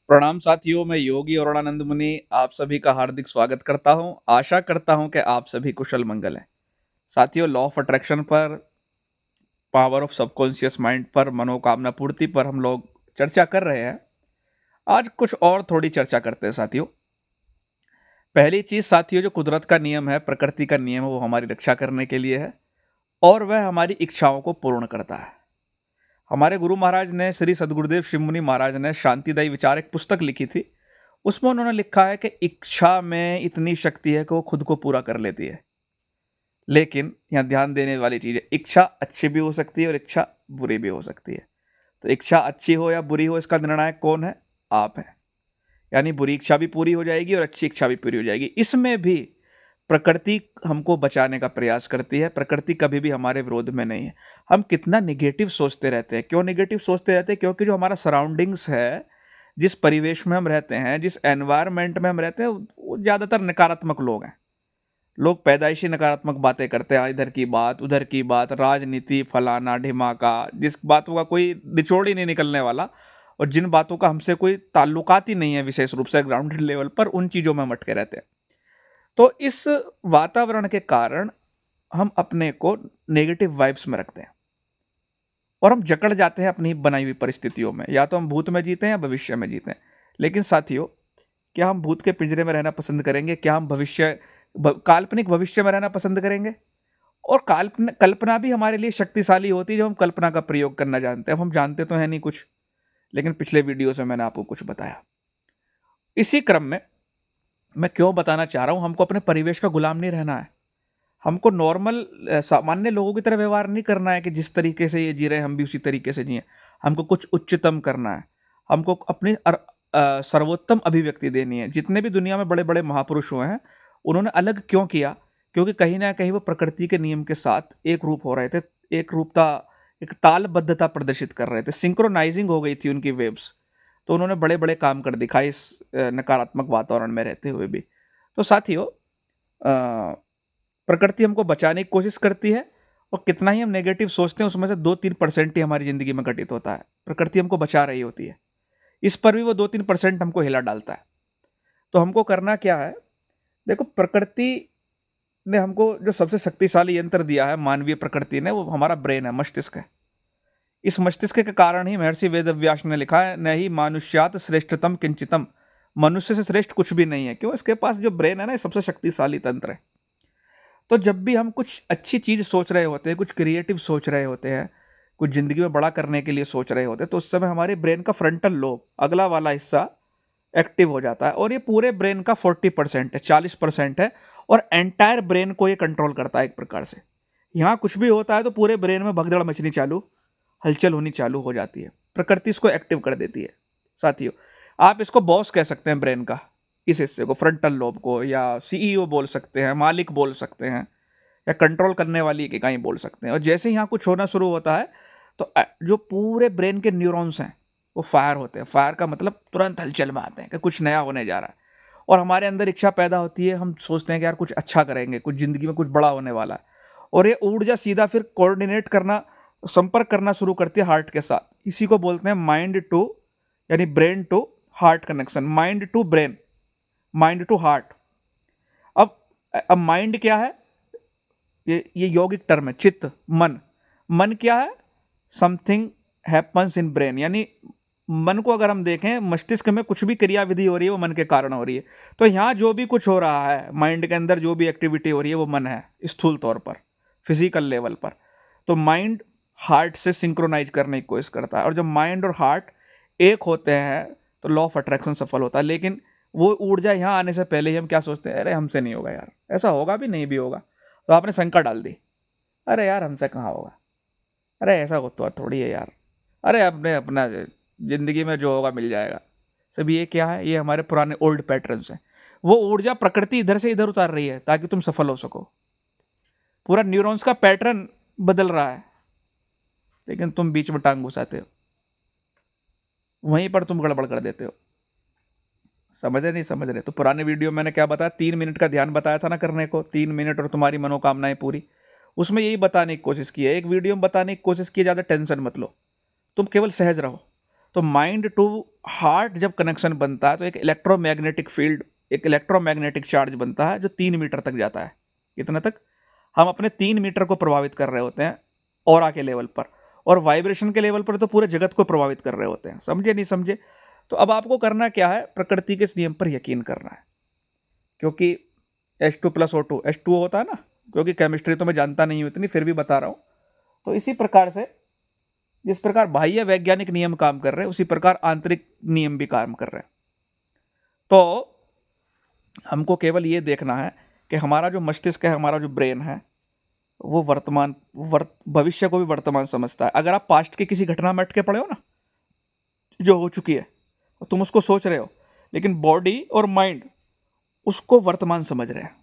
प्रणाम साथियों, मैं योगी अरुणानंद मुनि आप सभी का हार्दिक स्वागत करता हूं। आशा करता हूं कि आप सभी कुशल मंगल हैं। साथियों, लॉ ऑफ अट्रैक्शन पर, पावर ऑफ सबकॉन्शियस माइंड पर, मनोकामना पूर्ति पर हम लोग चर्चा कर रहे हैं। आज कुछ और थोड़ी चर्चा करते हैं साथियों। पहली चीज साथियों, जो कुदरत का नियम है, प्रकृति का नियम है, वो हमारी रक्षा करने के लिए है और वह हमारी इच्छाओं को पूर्ण करता है। हमारे गुरु महाराज ने, श्री सदगुरुदेव शिव मुनि महाराज ने शांतिदायी विचार एक पुस्तक लिखी थी। उसमें उन्होंने लिखा है कि इच्छा में इतनी शक्ति है कि वो खुद को पूरा कर लेती है। लेकिन यहाँ ध्यान देने वाली चीज है, इच्छा अच्छी भी हो सकती है और इच्छा बुरी भी हो सकती है। तो इच्छा अच्छी हो या बुरी हो, इसका निर्णायक कौन है? आप है। यानी बुरी इच्छा भी पूरी हो जाएगी और अच्छी इच्छा भी पूरी हो जाएगी। इसमें भी प्रकृति हमको बचाने का प्रयास करती है। प्रकृति कभी भी हमारे विरोध में नहीं है। हम कितना निगेटिव सोचते रहते हैं। क्यों निगेटिव सोचते रहते हैं? क्योंकि जो हमारा सराउंडिंग्स है, जिस परिवेश में हम रहते हैं, जिस एनवायरनमेंट में हम रहते हैं, वो ज़्यादातर नकारात्मक लोग हैं। लोग पैदाइशी नकारात्मक बातें करते हैं, इधर की बात उधर की बात, राजनीति, फलाना ढिमाका, जिस बातों का कोई निचोड़ ही नहीं निकलने वाला और जिन बातों का हमसे कोई ताल्लुकात ही नहीं है विशेष रूप से ग्राउंडेड लेवल पर, उन चीज़ों में हम अटके रहते हैं। तो इस वातावरण के कारण हम अपने को नेगेटिव वाइब्स में रखते हैं और हम जकड़ जाते हैं अपनी बनाई हुई परिस्थितियों में। या तो हम भूत में जीते हैं या भविष्य में जीते हैं। लेकिन साथियों, क्या हम भूत के पिंजरे में रहना पसंद करेंगे? क्या हम काल्पनिक भविष्य में रहना पसंद करेंगे? और कल्पना भी हमारे लिए शक्तिशाली होती है जब हम कल्पना का प्रयोग करना जानते हैं। अब हम जानते तो है नहीं कुछ, लेकिन पिछले वीडियो से मैंने आपको कुछ बताया। इसी क्रम में मैं क्यों बताना चाह रहा हूं, हमको अपने परिवेश का गुलाम नहीं रहना है। हमको नॉर्मल सामान्य लोगों की तरह व्यवहार नहीं करना है कि जिस तरीके से ये जी रहे हैं हम भी उसी तरीके से जिए। हमको कुछ उच्चतम करना है। हमको अपनी सर्वोत्तम अभिव्यक्ति देनी है। जितने भी दुनिया में बड़े बड़े महापुरुष हुए हैं, उन्होंने अलग क्यों किया? क्योंकि कहीं ना कहीं वो प्रकृति के नियम के साथ एक रूप हो रहे थे। एक रूपता, एक तालबद्धता प्रदर्शित कर रहे थे। सिंक्रोनाइजिंग हो गई थी उनकी वेव्स। तो उन्होंने बड़े बड़े काम कर दिखाए इस नकारात्मक वातावरण में रहते हुए भी। तो साथियों, प्रकृति हमको बचाने की कोशिश करती है और कितना ही हम नेगेटिव सोचते हैं, उसमें से 2-3% ही हमारी ज़िंदगी में घटित होता है। प्रकृति हमको बचा रही होती है। इस पर भी वो 2-3% हमको हिला डालता है। तो हमको करना क्या है? देखो, प्रकृति ने हमको जो सबसे शक्तिशाली यंत्र दिया है, मानवीय प्रकृति ने, वो हमारा ब्रेन है, मस्तिष्क है। इस मस्तिष्क के कारण ही महर्षि वेदव्यास ने लिखा है, न ही मानुष्यात श्रेष्ठतम किंचितम। मनुष्य से श्रेष्ठ कुछ भी नहीं है। क्यों? इसके पास जो ब्रेन है ना, ये सबसे शक्तिशाली तंत्र है। तो जब भी हम कुछ अच्छी चीज़ सोच रहे होते हैं, कुछ क्रिएटिव सोच रहे होते हैं, कुछ ज़िंदगी में बड़ा करने के लिए सोच रहे होते हैं, तो उस समय हमारे ब्रेन का फ्रंटल लोब, अगला वाला हिस्सा, एक्टिव हो जाता है। और ये पूरे ब्रेन का 40% है, 40% है। और एंटायर ब्रेन को ये कंट्रोल करता है एक प्रकार से। यहाँ कुछ भी होता है तो पूरे ब्रेन में भगदड़ मचनी चालू, हलचल होनी चालू हो जाती है। प्रकृति इसको एक्टिव कर देती है। साथियों, आप इसको बॉस कह सकते हैं ब्रेन का, इस हिस्से को, फ्रंटल लोब को, या सीईओ बोल सकते हैं, मालिक बोल सकते हैं, या कंट्रोल करने वाली एक इकाई बोल सकते हैं। और जैसे ही यहाँ कुछ होना शुरू होता है तो जो पूरे ब्रेन के न्यूरॉन्स हैं वो फायर होते हैं। फायर का मतलब तुरंत हलचल में आते हैं कि कुछ नया होने जा रहा है। और हमारे अंदर इच्छा पैदा होती है। हम सोचते हैं कि यार कुछ अच्छा करेंगे, कुछ ज़िंदगी में कुछ बड़ा होने वाला है। और ये ऊर्जा सीधा फिर कोऑर्डिनेट करना, संपर्क करना शुरू करती है हार्ट के साथ। इसी को बोलते हैं माइंड टू, यानी brain to heart connection, mind to brain, mind to heart. अब अब माइंड क्या है? ये यौगिक टर्म है, चित्त, मन। मन क्या है? समथिंग हैपन्स इन ब्रेन, यानी मन को अगर हम देखें, मस्तिष्क में कुछ भी क्रियाविधि हो रही है वो मन के कारण हो रही है। तो यहाँ जो भी कुछ हो रहा है, माइंड के अंदर जो भी एक्टिविटी हो रही है, वो मन है, स्थूल तौर पर, फिजिकल लेवल पर। तो माइंड हार्ट से सिंक्रोनाइज करने की कोशिश करता है। और जब माइंड और हार्ट एक होते हैं तो लॉ ऑफ अट्रैक्शन सफल होता है। लेकिन वो ऊर्जा यहाँ आने से पहले ही हम क्या सोचते हैं? अरे हमसे नहीं होगा यार, ऐसा होगा भी नहीं भी होगा। तो आपने शंका डाल दी, अरे यार हमसे कहाँ होगा, अरे ऐसा तो थोड़ी है यार, अरे अपने अपना ज़िंदगी में जो होगा मिल जाएगा। सब ये क्या है? ये हमारे पुराने ओल्ड पैटर्न्स हैं। वो ऊर्जा प्रकृति इधर से इधर उतार रही है ताकि तुम सफल हो सको। पूरा न्यूरॉन्स का पैटर्न बदल रहा है, लेकिन तुम बीच में टांग घुसाते हो, वहीं पर तुम गड़बड़ कर देते हो। समझ रहे नहीं समझ रहे? तो पुराने वीडियो मैंने क्या बताया, 3 मिनट का ध्यान बताया था ना करने को, 3 मिनट और तुम्हारी मनोकामनाएं पूरी। उसमें यही बताने की कोशिश की है, एक वीडियो में बताने की कोशिश की, ज़्यादा टेंशन मत लो, तुम केवल सहज रहो। तो माइंड टू हार्ट जब कनेक्शन बनता है तो एक इलेक्ट्रोमैग्नेटिक फील्ड, एक इलेक्ट्रोमैग्नेटिक चार्ज बनता है जो 3 मीटर तक जाता है। कितना तक? हम अपने 3 मीटर को प्रभावित कर रहे होते हैं ऑरा के लेवल पर, और वाइब्रेशन के लेवल पर तो पूरे जगत को प्रभावित कर रहे होते हैं। समझे नहीं समझे? तो अब आपको करना क्या है, प्रकृति के इस नियम पर यकीन करना है, क्योंकि H2+O2 H2O होता है ना, क्योंकि केमिस्ट्री तो मैं जानता नहीं हूँ इतनी, फिर भी बता रहा हूँ। तो इसी प्रकार से जिस प्रकार बाह्य वैज्ञानिक नियम काम कर रहे हैं उसी प्रकार आंतरिक नियम भी काम कर रहे हैं। तो हमको केवल ये देखना है कि हमारा जो मस्तिष्क है, हमारा जो ब्रेन है, वो भविष्य को भी वर्तमान समझता है। अगर आप पास्ट की किसी घटना में अटके पड़े हो ना, जो हो चुकी है, तो तुम उसको सोच रहे हो, लेकिन बॉडी और माइंड उसको वर्तमान समझ रहे हैं।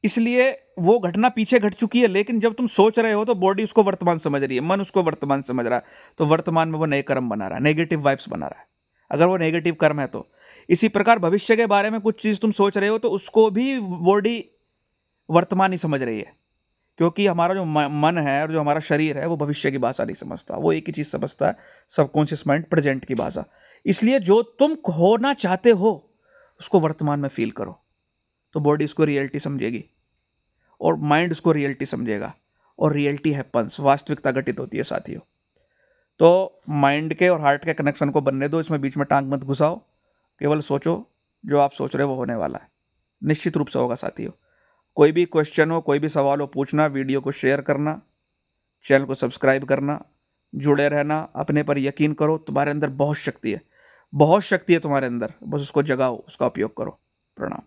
इसलिए वो घटना पीछे घट चुकी है, लेकिन जब तुम सोच रहे हो तो बॉडी उसको वर्तमान समझ रही है, मन उसको वर्तमान समझ रहा है। तो वर्तमान में वो नए कर्म बना रहा है, नेगेटिव वाइब्स बना रहा है, अगर वो नेगेटिव कर्म है तो। इसी प्रकार भविष्य के बारे में कुछ चीज़ तुम सोच रहे हो तो उसको भी बॉडी वर्तमान ही समझ रही है, क्योंकि हमारा जो मन है और जो हमारा शरीर है वो भविष्य की भाषा नहीं समझता, वो एक ही चीज़ समझता है, सबकॉन्शियस माइंड, प्रेजेंट की भाषा। इसलिए जो तुम होना चाहते हो उसको वर्तमान में फील करो, तो बॉडी उसको रियलिटी समझेगी और माइंड उसको रियलिटी समझेगा, और रियलिटी हैपन्स, वास्तविकता घटित होती है साथियों। तो माइंड के और हार्ट के कनेक्शन को बनने दो, इसमें बीच में टांग मत घुसाओ, केवल सोचो जो आप सोच रहे हो वो होने वाला है, निश्चित रूप से होगा साथियों। कोई भी क्वेश्चन हो, कोई भी सवाल हो, पूछना, वीडियो को शेयर करना, चैनल को सब्सक्राइब करना, जुड़े रहना, अपने पर यकीन करो। तुम्हारे अंदर बहुत शक्ति है, बहुत शक्ति है तुम्हारे अंदर, बस उसको जगाओ, उसका उपयोग करो। प्रणाम।